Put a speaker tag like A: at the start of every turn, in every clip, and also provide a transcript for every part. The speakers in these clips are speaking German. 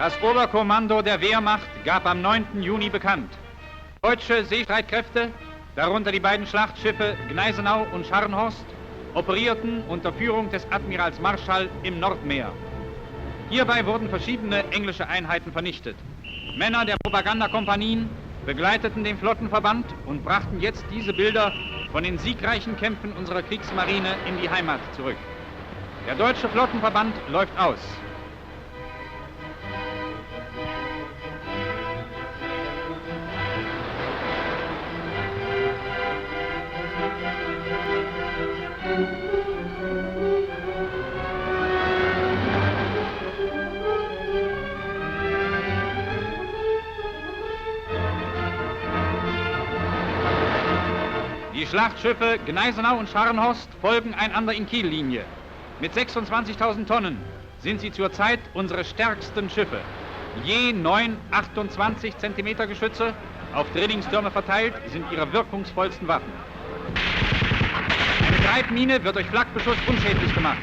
A: Das Oberkommando der Wehrmacht gab am 9. Juni bekannt: deutsche Seestreitkräfte, darunter die beiden Schlachtschiffe Gneisenau und Scharnhorst, operierten unter Führung des Admirals Marschall im Nordmeer. Hierbei wurden verschiedene englische Einheiten vernichtet. Männer der Propagandakompanien begleiteten den Flottenverband und brachten jetzt diese Bilder von den siegreichen Kämpfen unserer Kriegsmarine in die Heimat zurück. Der deutsche Flottenverband läuft aus. Die Schlachtschiffe Gneisenau und Scharnhorst folgen einander in Kiellinie. Mit 26.000 Tonnen sind sie zurzeit unsere stärksten Schiffe. Je 9 28 cm Geschütze auf Drillingstürme verteilt sind ihre wirkungsvollsten Waffen. Eine Treibmine wird durch Flakbeschuss unschädlich gemacht.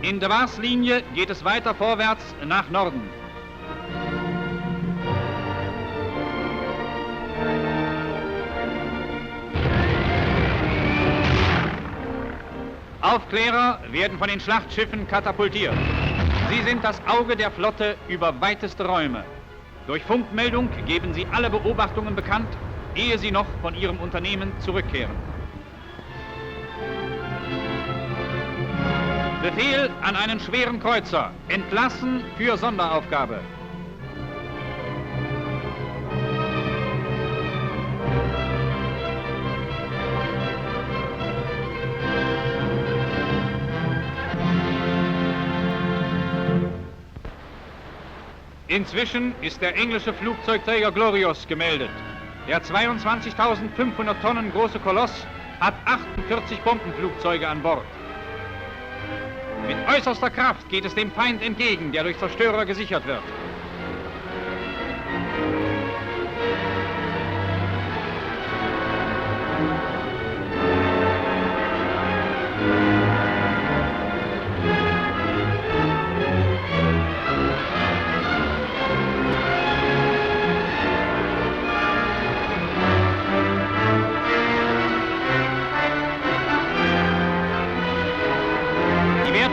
A: In der Varslinie geht es weiter vorwärts nach Norden. Aufklärer werden von den Schlachtschiffen katapultiert. Sie sind das Auge der Flotte über weiteste Räume. Durch Funkmeldung geben sie alle Beobachtungen bekannt, ehe sie noch von ihrem Unternehmen zurückkehren. Befehl an einen schweren Kreuzer: entlassen für Sonderaufgabe. Inzwischen ist der englische Flugzeugträger Glorious gemeldet. Der 22.500 Tonnen große Koloss hat 48 Bombenflugzeuge an Bord. Mit äußerster Kraft geht es dem Feind entgegen, der durch Zerstörer gesichert wird.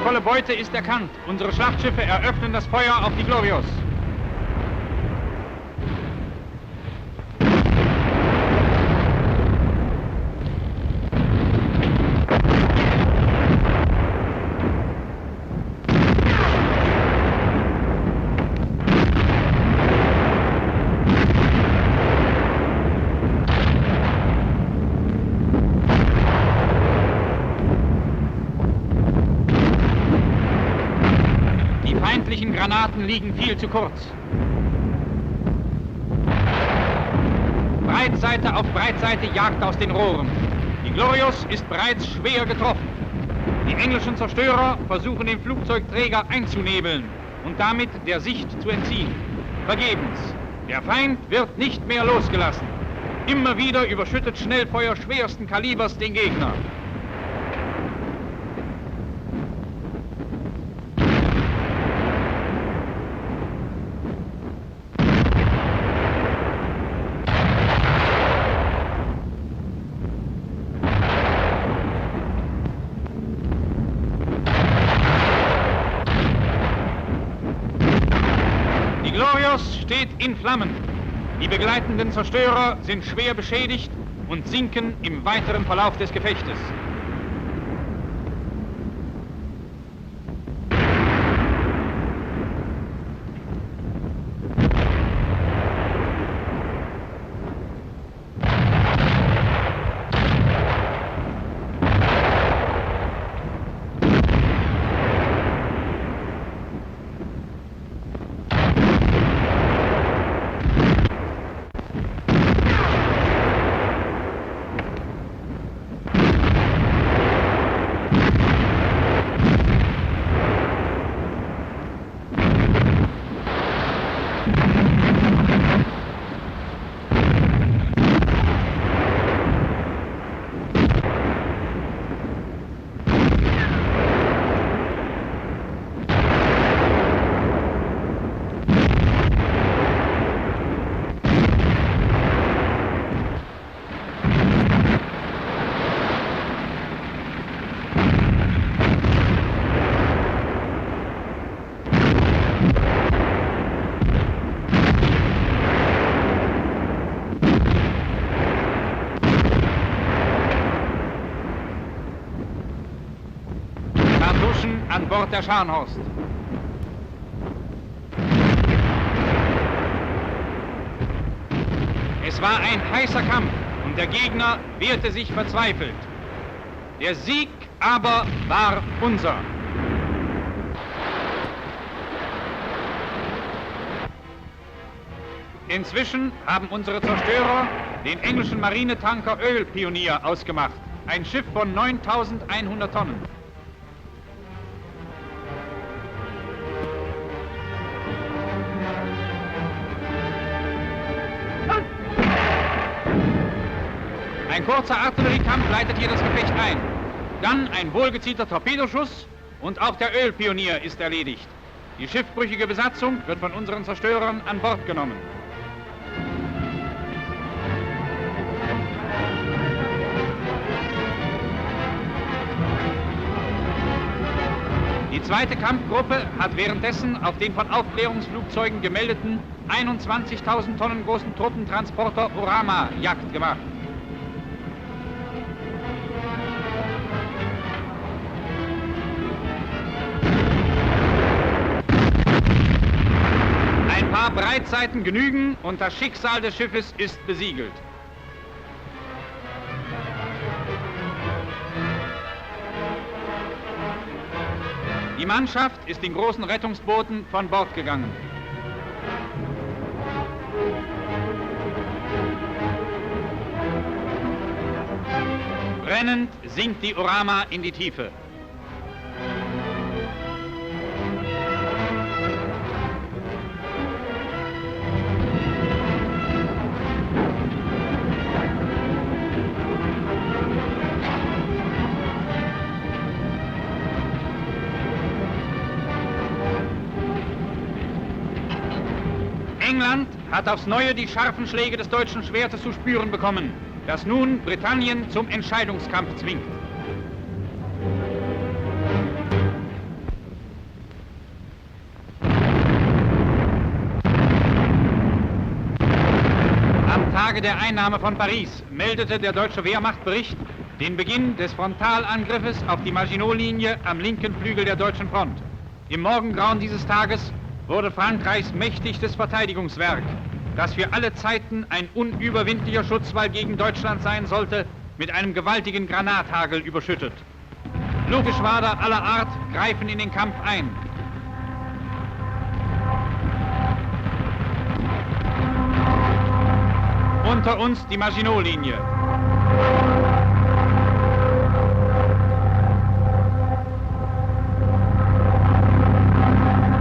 A: Volle Beute ist erkannt. Unsere Schlachtschiffe eröffnen das Feuer auf die Glorious. Granaten liegen viel zu kurz. Breitseite auf Breitseite jagt aus den Rohren. Die Glorious ist bereits schwer getroffen. Die englischen Zerstörer versuchen, den Flugzeugträger einzunebeln und damit der Sicht zu entziehen. Vergebens. Der Feind wird nicht mehr losgelassen. Immer wieder überschüttet Schnellfeuer schwersten Kalibers den Gegner. Steht in Flammen. Die begleitenden Zerstörer sind schwer beschädigt und sinken im weiteren Verlauf des Gefechtes. Deutschen an Bord der Scharnhorst. Es war ein heißer Kampf und der Gegner wehrte sich verzweifelt. Der Sieg aber war unser. Inzwischen haben unsere Zerstörer den englischen Marinetanker Ölpionier ausgemacht. Ein Schiff von 9.100 Tonnen. Ein kurzer Artilleriekampf leitet hier das Gefecht ein. Dann ein wohlgezielter Torpedoschuss und auch der Ölpionier ist erledigt. Die schiffbrüchige Besatzung wird von unseren Zerstörern an Bord genommen. Die zweite Kampfgruppe hat währenddessen auf den von Aufklärungsflugzeugen gemeldeten 21.000 Tonnen großen Truppentransporter Orama Jagd gemacht. Ein paar Breitseiten genügen und das Schicksal des Schiffes ist besiegelt. Die Mannschaft ist in großen Rettungsbooten von Bord gegangen. Brennend sinkt die Orama in die Tiefe. England hat aufs Neue die scharfen Schläge des deutschen Schwertes zu spüren bekommen, das nun Britannien zum Entscheidungskampf zwingt. Am Tage der Einnahme von Paris meldete der deutsche Wehrmachtbericht den Beginn des Frontalangriffes auf die Maginot-Linie am linken Flügel der deutschen Front. Im Morgengrauen dieses Tages wurde Frankreichs mächtigstes Verteidigungswerk, das für alle Zeiten ein unüberwindlicher Schutzwall gegen Deutschland sein sollte, mit einem gewaltigen Granathagel überschüttet. Fluggeschwader aller Art greifen in den Kampf ein. Unter uns die Maginot-Linie.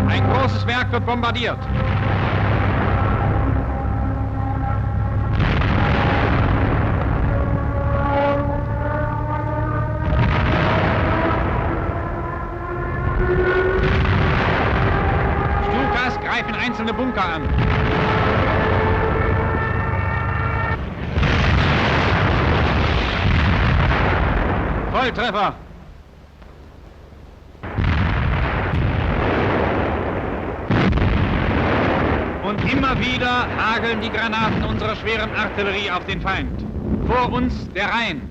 A: Ein großes Werk wird bombardiert. Stukas greifen einzelne Bunker an. Volltreffer. Und immer wieder hageln die Granaten unserer schweren Artillerie auf den Feind. Vor uns der Rhein.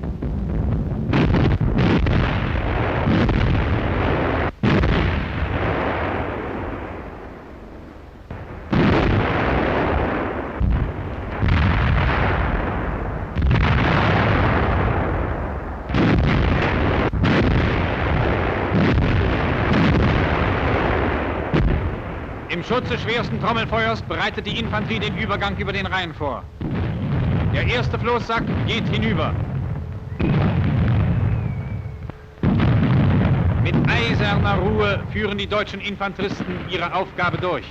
A: Im Schutz des schwersten Trommelfeuers bereitet die Infanterie den Übergang über den Rhein vor. Der erste Floßsack geht hinüber. Mit eiserner Ruhe führen die deutschen Infanteristen ihre Aufgabe durch.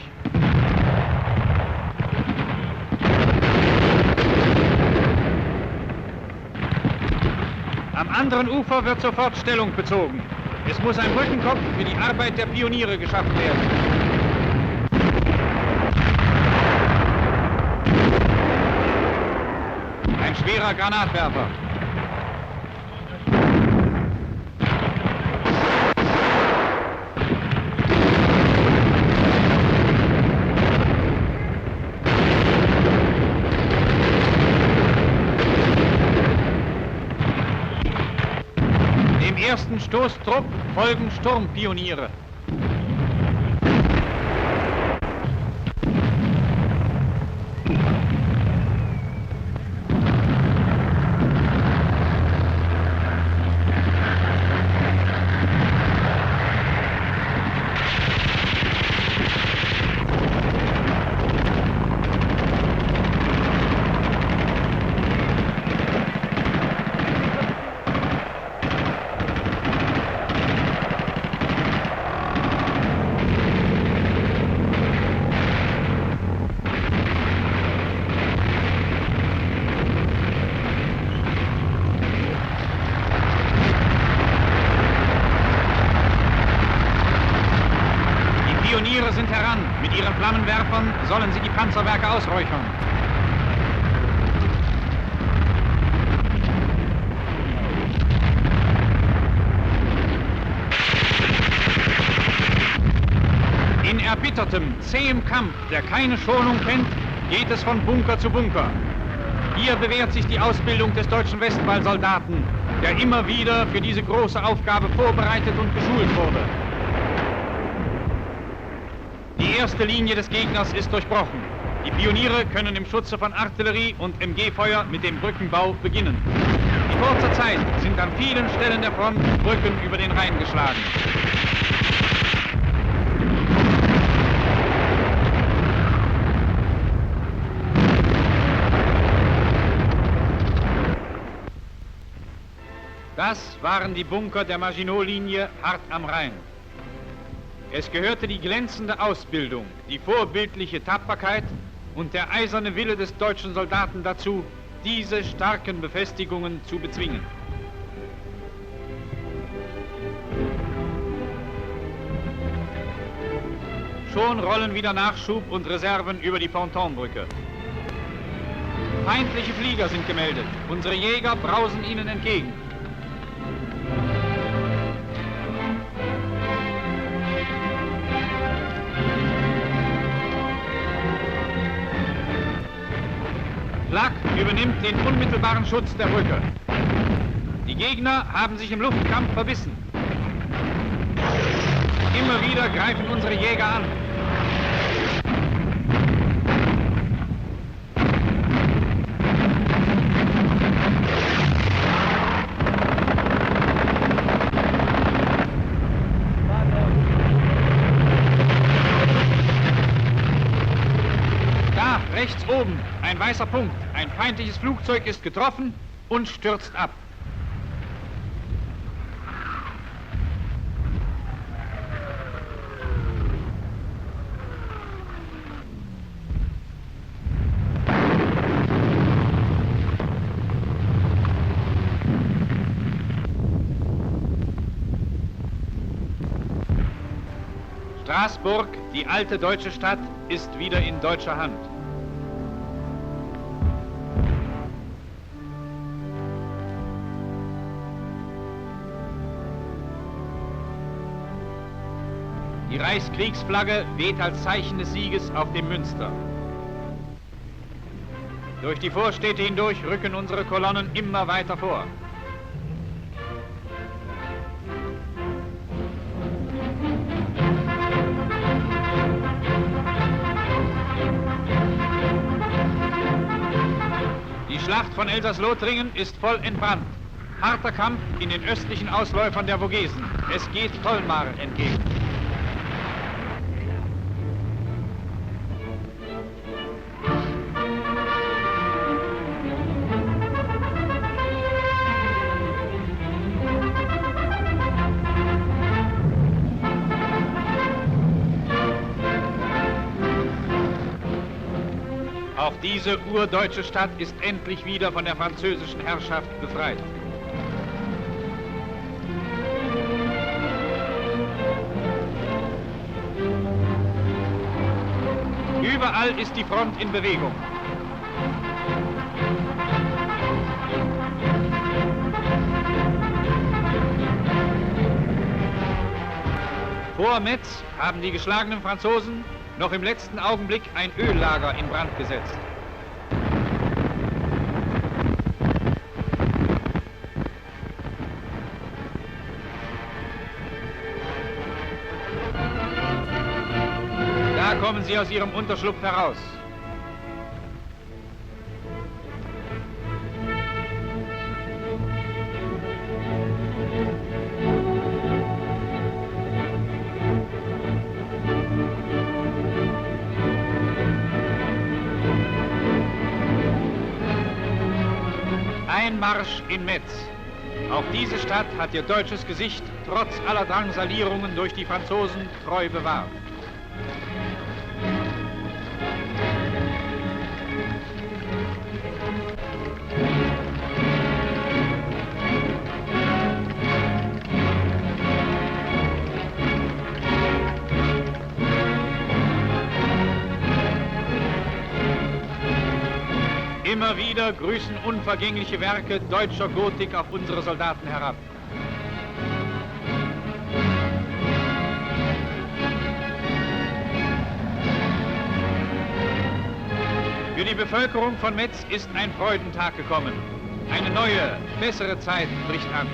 A: Am anderen Ufer wird sofort Stellung bezogen. Es muss ein Brückenkopf für die Arbeit der Pioniere geschaffen werden. Ein schwerer Granatwerfer. Dem ersten Stoßtrupp folgen Sturmpioniere. Pioniere sind heran. Mit ihren Flammenwerfern sollen sie die Panzerwerke ausräuchern. In erbittertem, zähem Kampf, der keine Schonung kennt, geht es von Bunker zu Bunker. Hier bewährt sich die Ausbildung des deutschen Westwallsoldaten, der immer wieder für diese große Aufgabe vorbereitet und geschult wurde. Die erste Linie des Gegners ist durchbrochen. Die Pioniere können im Schutze von Artillerie und MG-Feuer mit dem Brückenbau beginnen. In kurzer Zeit sind an vielen Stellen der Front Brücken über den Rhein geschlagen. Das waren die Bunker der Maginot-Linie hart am Rhein. Es gehörte die glänzende Ausbildung, die vorbildliche Tapferkeit und der eiserne Wille des deutschen Soldaten dazu, diese starken Befestigungen zu bezwingen. Schon rollen wieder Nachschub und Reserven über die Pontonbrücke. Feindliche Flieger sind gemeldet. Unsere Jäger brausen ihnen entgegen. Flak übernimmt den unmittelbaren Schutz der Brücke. Die Gegner haben sich im Luftkampf verbissen. Immer wieder greifen unsere Jäger an. Da, rechts oben, ein weißer Punkt. Ein feindliches Flugzeug ist getroffen und stürzt ab. Straßburg, die alte deutsche Stadt, ist wieder in deutscher Hand. Die Reichskriegsflagge weht als Zeichen des Sieges auf dem Münster. Durch die Vorstädte hindurch rücken unsere Kolonnen immer weiter vor. Die Schlacht von Elsass-Lothringen ist voll entbrannt. Harter Kampf in den östlichen Ausläufern der Vogesen. Es geht Tolmar entgegen. Auch diese urdeutsche Stadt ist endlich wieder von der französischen Herrschaft befreit. Überall ist die Front in Bewegung. Vor Metz haben die geschlagenen Franzosen noch im letzten Augenblick ein Öllager in Brand gesetzt. kommen Sie aus Ihrem Unterschlupf heraus. Einmarsch in Metz. Auch diese Stadt hat ihr deutsches Gesicht trotz aller Drangsalierungen durch die Franzosen treu bewahrt. Immer wieder grüßen unvergängliche Werke deutscher Gotik auf unsere Soldaten herab. Für die Bevölkerung von Metz ist ein Freudentag gekommen. Eine neue, bessere Zeit bricht an.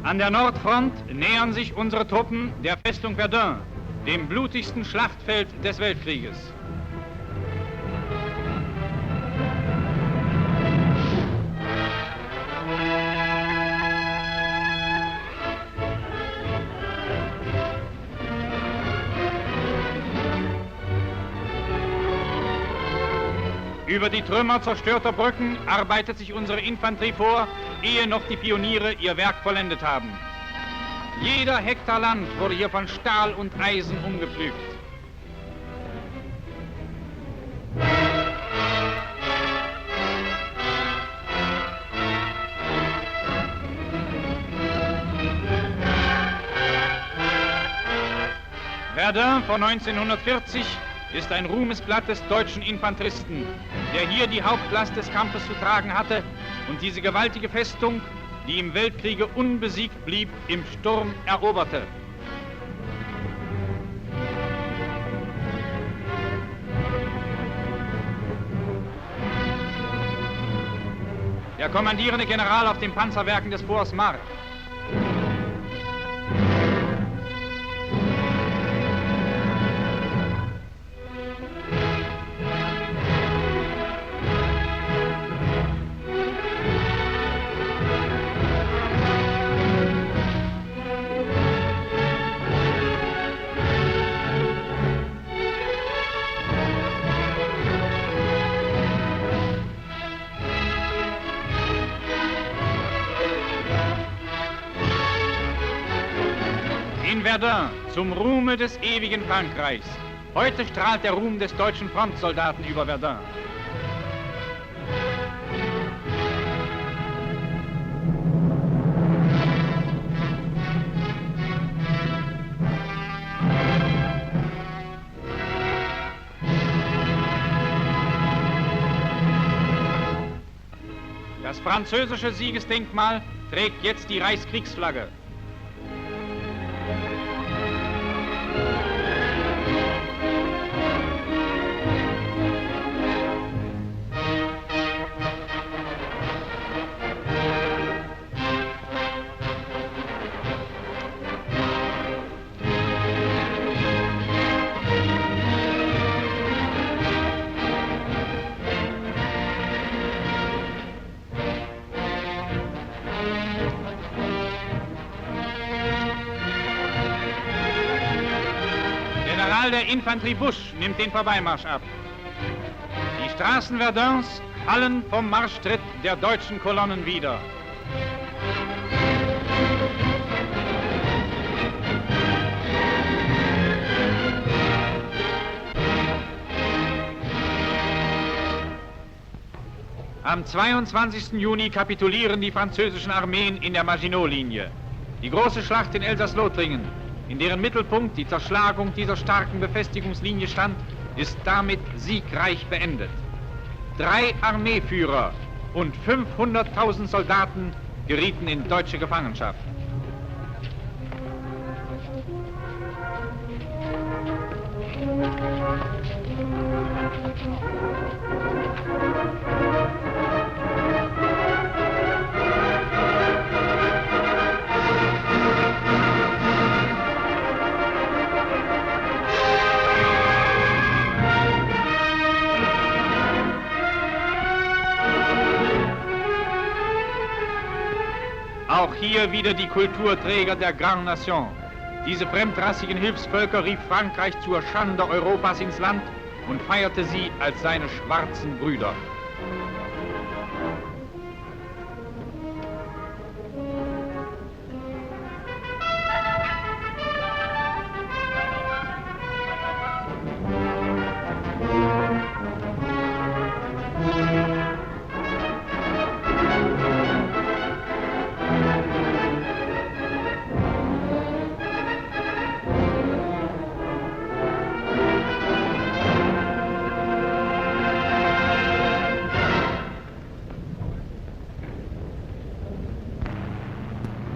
A: An der Nordfront nähern sich unsere Truppen der Festung Verdun, dem blutigsten Schlachtfeld des Weltkrieges. Über die Trümmer zerstörter Brücken arbeitet sich unsere Infanterie vor, ehe noch die Pioniere ihr Werk vollendet haben. Jeder Hektar Land wurde hier von Stahl und Eisen umgepflügt. Verdun von 1940 ist ein Ruhmesblatt des deutschen Infanteristen, der hier die Hauptlast des Kampfes zu tragen hatte und diese gewaltige Festung, die im Weltkriege unbesiegt blieb, im Sturm eroberte. Der kommandierende General auf den Panzerwerken des Forts Mark. In Verdun, zum Ruhme des ewigen Frankreichs. Heute strahlt der Ruhm des deutschen Frontsoldaten über Verdun. Das französische Siegesdenkmal trägt jetzt die Reichskriegsflagge. General der Infanterie Busch nimmt den Vorbeimarsch ab. Die Straßen Verduns hallen vom Marschtritt der deutschen Kolonnen wider. Am 22. Juni kapitulieren die französischen Armeen in der Maginot-Linie. Die große Schlacht in Elsass-Lothringen, in deren Mittelpunkt die Zerschlagung dieser starken Befestigungslinie stand, ist damit siegreich beendet. 3 Armeeführer und 500.000 Soldaten gerieten in deutsche Gefangenschaft. wir wieder die Kulturträger der Grande Nation. Diese fremdrassigen Hilfsvölker rief Frankreich zur Schande Europas ins Land und feierte sie als seine schwarzen Brüder.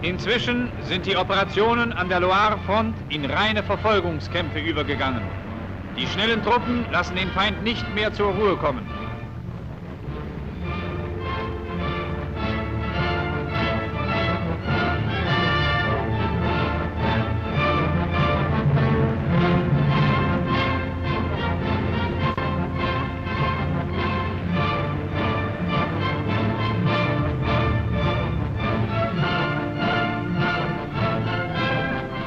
A: Inzwischen sind die Operationen an der Loire-Front in reine Verfolgungskämpfe übergegangen. Die schnellen Truppen lassen den Feind nicht mehr zur Ruhe kommen.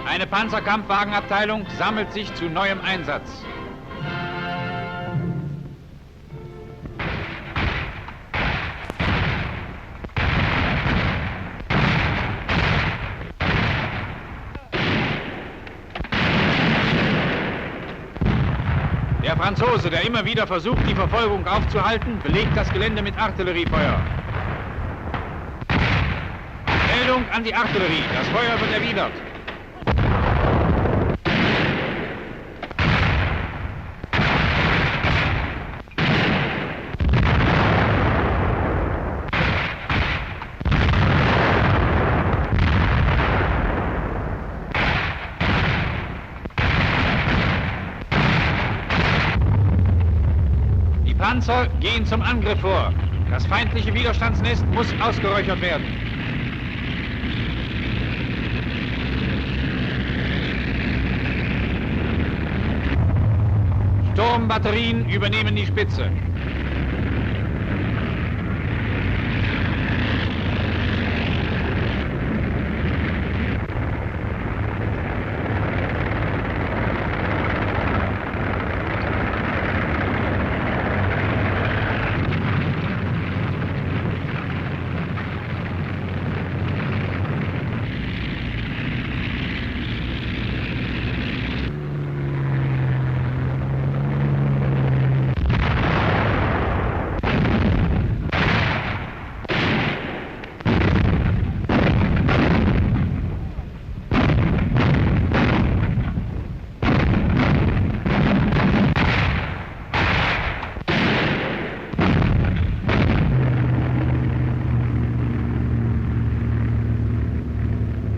A: Eine Panzerkampfwagenabteilung sammelt sich zu neuem Einsatz. Der Franzose, der immer wieder versucht, die Verfolgung aufzuhalten, belegt das Gelände mit Artilleriefeuer. Meldung an die Artillerie, das Feuer wird erwidert. Die Panzer gehen zum Angriff vor. Das feindliche Widerstandsnest muss ausgeräuchert werden. Sturmbatterien übernehmen die Spitze.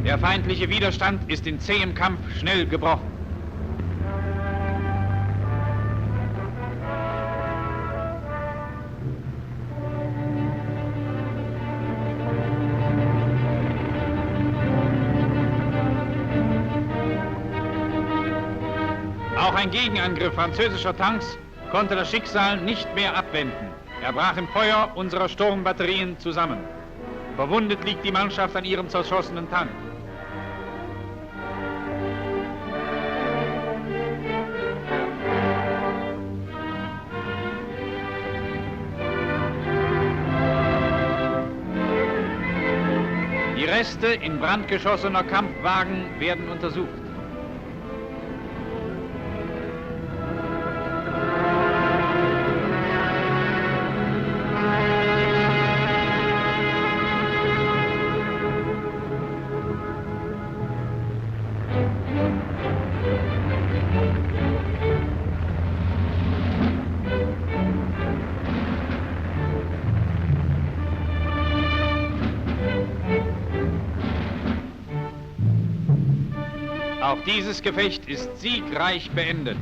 A: Der feindliche Widerstand ist in zähem Kampf schnell gebrochen. Auch ein Gegenangriff französischer Tanks konnte das Schicksal nicht mehr abwenden. Er brach im Feuer unserer Sturmbatterien zusammen. Verwundet liegt die Mannschaft an ihrem zerschossenen Tank. Die Reste in Brand geschossener Kampfwagen werden untersucht. Auch dieses Gefecht ist siegreich beendet.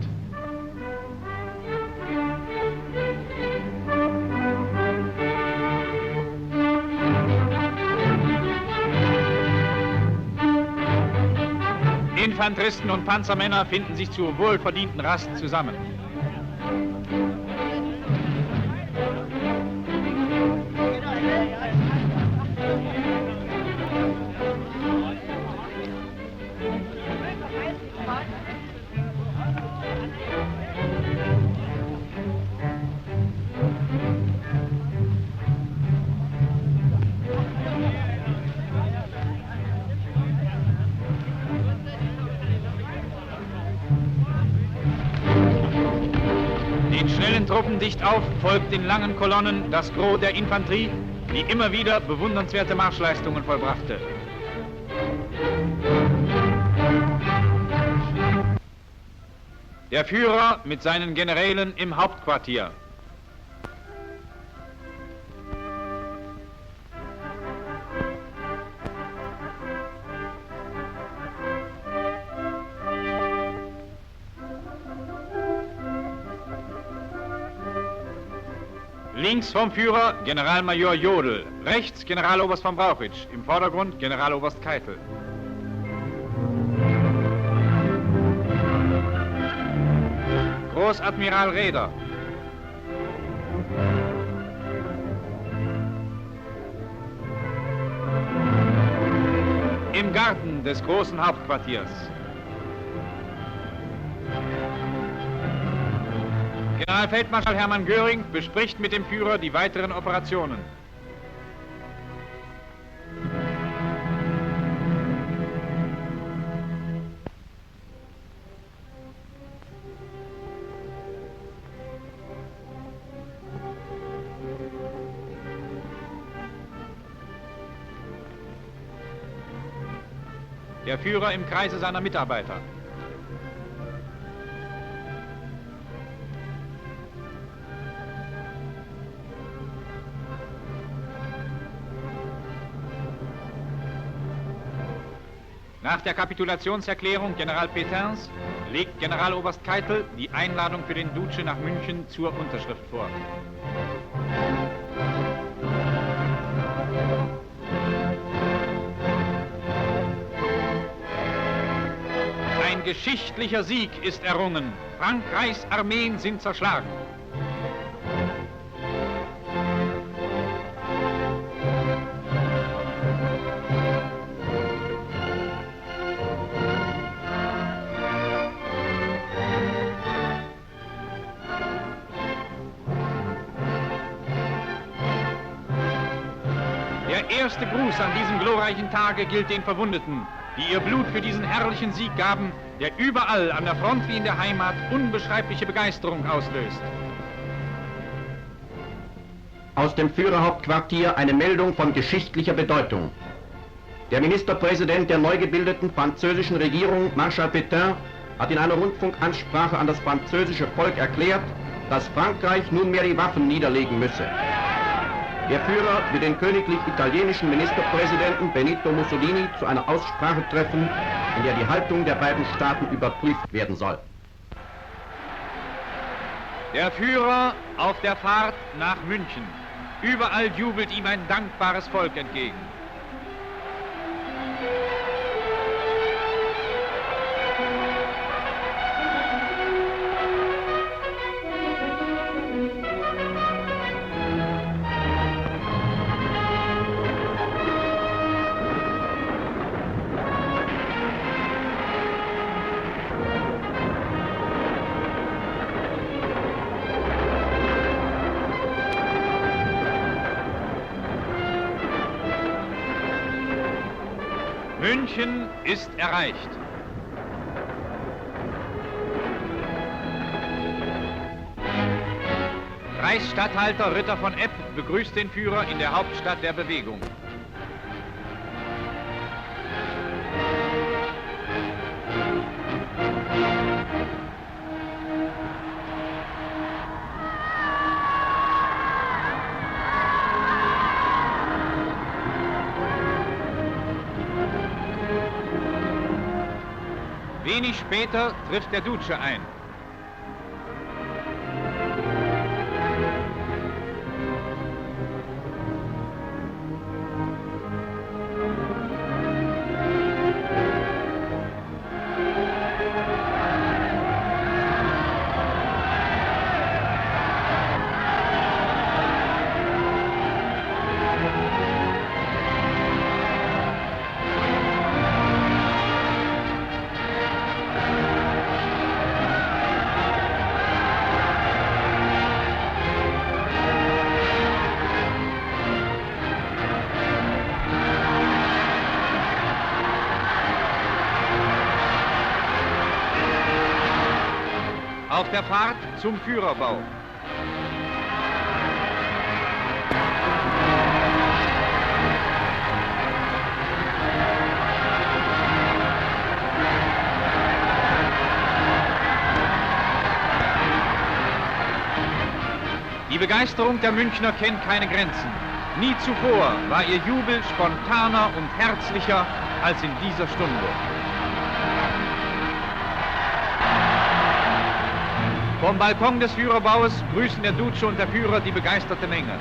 A: Infanteristen und Panzermänner finden sich zur wohlverdienten Rast zusammen. schnellen Truppen dicht auf folgt in langen Kolonnen das Gros der Infanterie, die immer wieder bewundernswerte Marschleistungen vollbrachte. Der Führer mit seinen Generälen im Hauptquartier. Links vom Führer Generalmajor Jodl, rechts Generaloberst von Brauchitsch, im Vordergrund Generaloberst Keitel. Großadmiral Raeder. Im Garten des großen Hauptquartiers. Generalfeldmarschall Hermann Göring bespricht mit dem Führer die weiteren Operationen. Der Führer im Kreise seiner Mitarbeiter. Nach der Kapitulationserklärung General Pétains legt Generaloberst Keitel die Einladung für den Duce nach München zur Unterschrift vor. Ein geschichtlicher Sieg ist errungen. Frankreichs Armeen sind zerschlagen. Der erste Gruß an diesem glorreichen Tage gilt den Verwundeten, die ihr Blut für diesen herrlichen Sieg gaben, der überall an der Front wie in der Heimat unbeschreibliche Begeisterung auslöst.
B: Aus dem Führerhauptquartier eine Meldung von geschichtlicher Bedeutung. Der Ministerpräsident der neu gebildeten französischen Regierung, Marschall Pétain, hat in einer Rundfunkansprache an das französische Volk erklärt, dass Frankreich nunmehr die Waffen niederlegen müsse. Der Führer will den königlich-italienischen Ministerpräsidenten Benito Mussolini zu einer Aussprache treffen, in der die Haltung der beiden Staaten überprüft werden soll.
A: Der Führer auf der Fahrt nach München. Überall jubelt ihm ein dankbares Volk entgegen. München ist erreicht. Reichsstatthalter Ritter von Epp begrüßt den Führer in der Hauptstadt der Bewegung. Wenig später trifft der Duce ein. Auf der Fahrt zum Führerbau. Begeisterung der Münchner kennt keine Grenzen. Nie zuvor war ihr Jubel spontaner und herzlicher als in dieser Stunde. Vom Balkon des Führerbaues grüßen der Duce und der Führer die begeisterte Menge.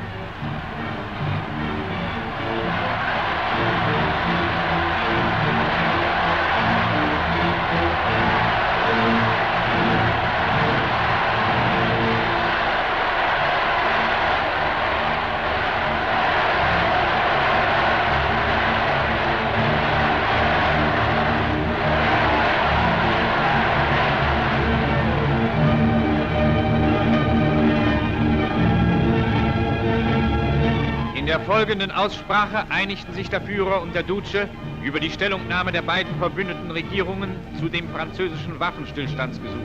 A: In der folgenden Aussprache einigten sich der Führer und der Duce über die Stellungnahme der beiden verbündeten Regierungen zu dem französischen Waffenstillstandsgesuch.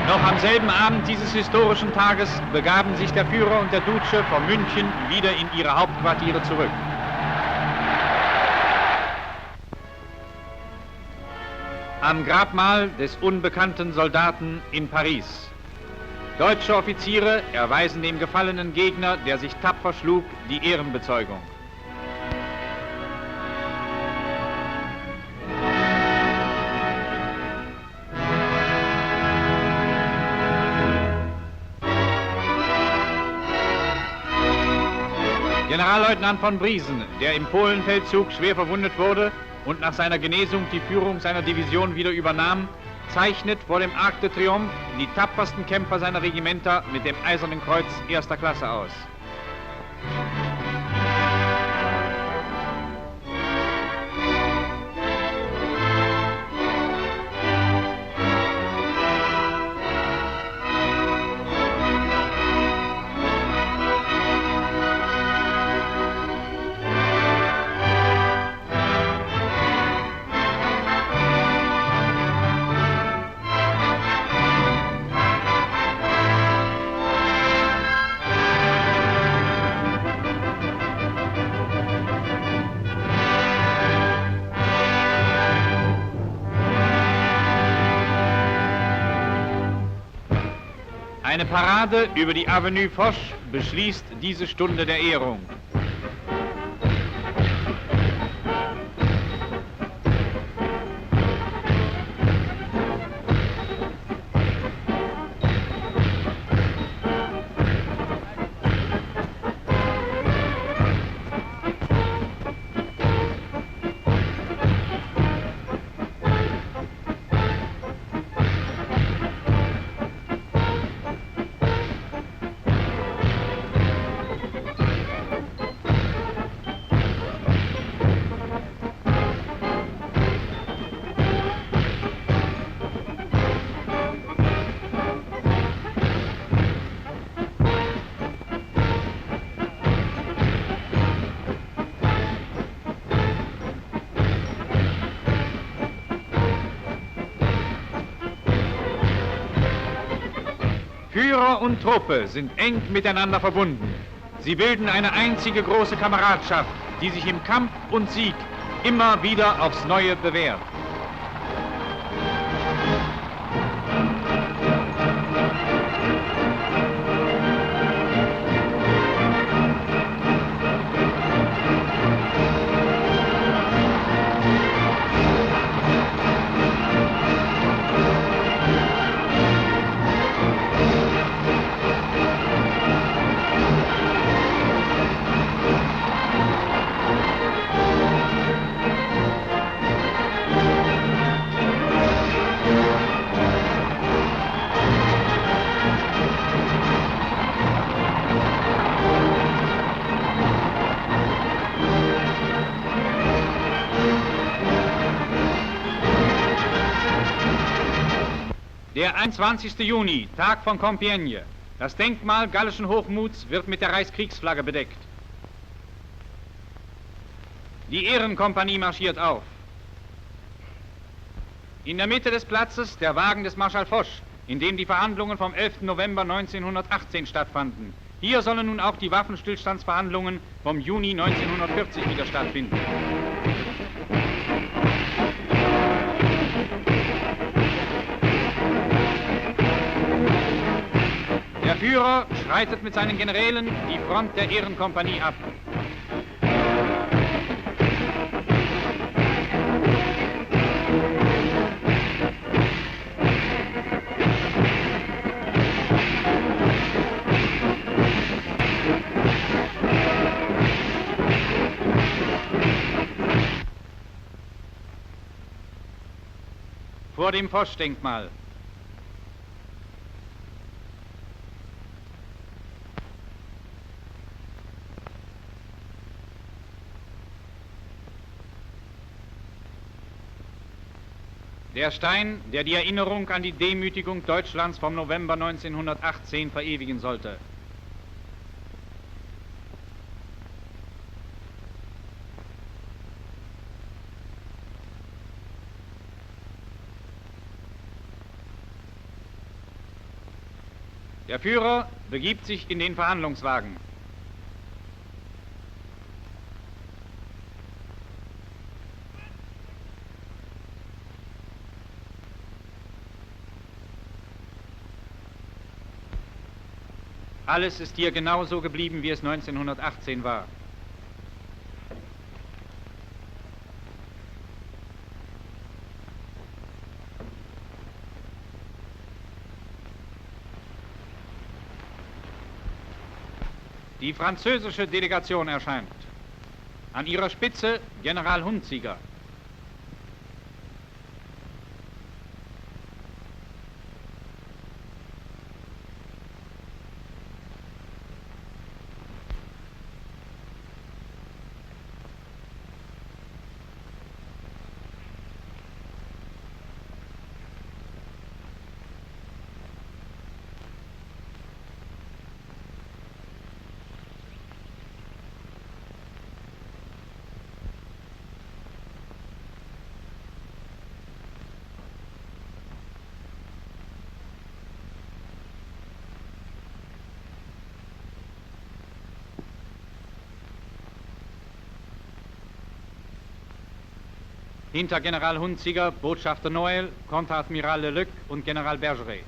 A: Noch am selben Abend dieses historischen Tages begaben sich der Führer und der Duce von München wieder in ihre Hauptquartiere zurück. Am Grabmal des unbekannten Soldaten in Paris. Deutsche Offiziere erweisen dem gefallenen Gegner, der sich tapfer schlug, die Ehrenbezeugung. Generalleutnant von Briesen, der im Polenfeldzug schwer verwundet wurde und nach seiner Genesung die Führung seiner Division wieder übernahm, zeichnet vor dem Arc de Triomphe die tapfersten Kämpfer seiner Regimenter mit dem Eisernen Kreuz erster Klasse aus. Eine Parade über die Avenue Foch beschließt diese Stunde der Ehrung. Führer und Truppe sind eng miteinander verbunden. Sie bilden eine einzige große Kameradschaft, die sich im Kampf und Sieg immer wieder aufs Neue bewährt. Der 21. Juni, Tag von Compiègne. Das Denkmal gallischen Hochmuts wird mit der Reichskriegsflagge bedeckt. Die Ehrenkompanie marschiert auf. In der Mitte des Platzes der Wagen des Marschall Foch, in dem die Verhandlungen vom 11. November 1918 stattfanden. Hier sollen nun auch die Waffenstillstandsverhandlungen vom Juni 1940 wieder stattfinden. Der Führer schreitet mit seinen Generälen die Front der Ehrenkompanie ab. Vor dem Foch-Denkmal. Der Stein, der die Erinnerung an die Demütigung Deutschlands vom November 1918 verewigen sollte. Der Führer begibt sich in den Verhandlungswagen. Alles ist hier genauso geblieben, wie es 1918 war. Die französische Delegation erscheint. An ihrer Spitze General Hunziger. Hinter General Hunziger, Botschafter Noël, Konteradmiral Leluc und General Bergeret.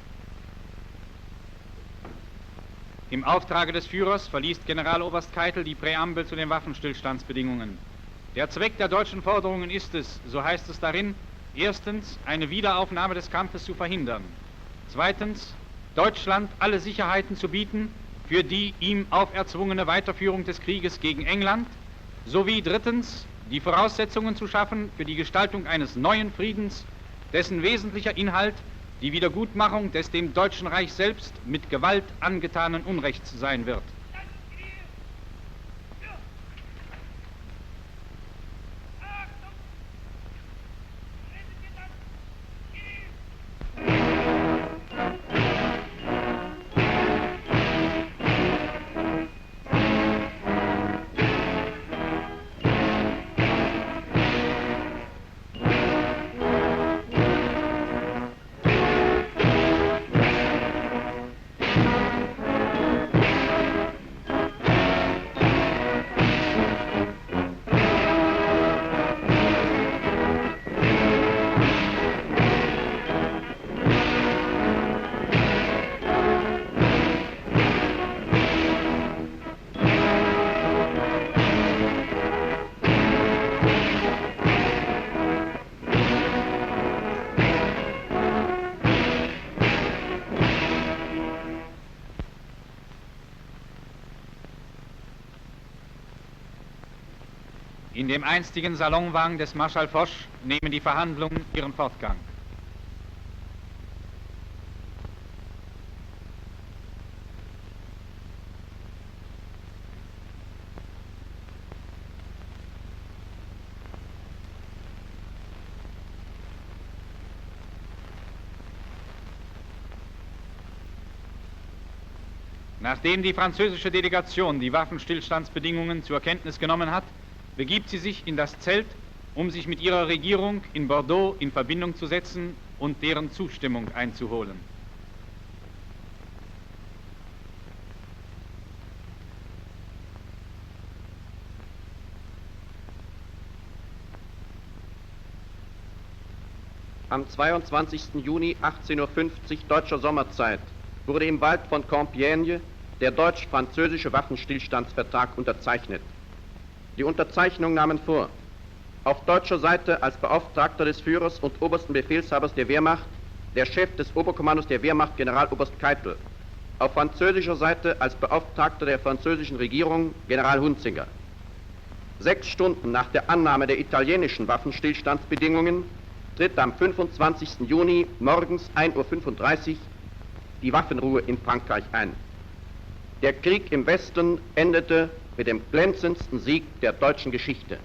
A: Im Auftrage des Führers verliest Generaloberst Keitel die Präambel zu den Waffenstillstandsbedingungen. Der Zweck der deutschen Forderungen ist es, so heißt es darin, erstens, eine Wiederaufnahme des Kampfes zu verhindern. Zweitens, Deutschland alle Sicherheiten zu bieten für die ihm auferzwungene Weiterführung des Krieges gegen England, sowie drittens, die Voraussetzungen zu schaffen für die Gestaltung eines neuen Friedens, dessen wesentlicher Inhalt die Wiedergutmachung des dem Deutschen Reich selbst mit Gewalt angetanen Unrechts sein wird. In dem einstigen Salonwagen des Marschall Foch nehmen die Verhandlungen ihren Fortgang. Nachdem die französische Delegation die Waffenstillstandsbedingungen zur Kenntnis genommen hat, begibt sie sich in das Zelt, um sich mit ihrer Regierung in Bordeaux in Verbindung zu setzen und deren Zustimmung einzuholen.
B: Am 22. Juni 18:50 Uhr deutscher Sommerzeit wurde im Wald von Compiègne der deutsch-französische Waffenstillstandsvertrag unterzeichnet. Die Unterzeichnung nahmen vor: auf deutscher Seite als Beauftragter des Führers und obersten Befehlshabers der Wehrmacht der Chef des Oberkommandos der Wehrmacht, Generaloberst Keitel; auf französischer Seite als Beauftragter der französischen Regierung General Hunzinger. 6 Stunden nach der Annahme der italienischen Waffenstillstandsbedingungen tritt am 25. Juni morgens 1:35 Uhr die Waffenruhe in Frankreich ein. Der Krieg im Westen endete mit dem glänzendsten Sieg der deutschen Geschichte.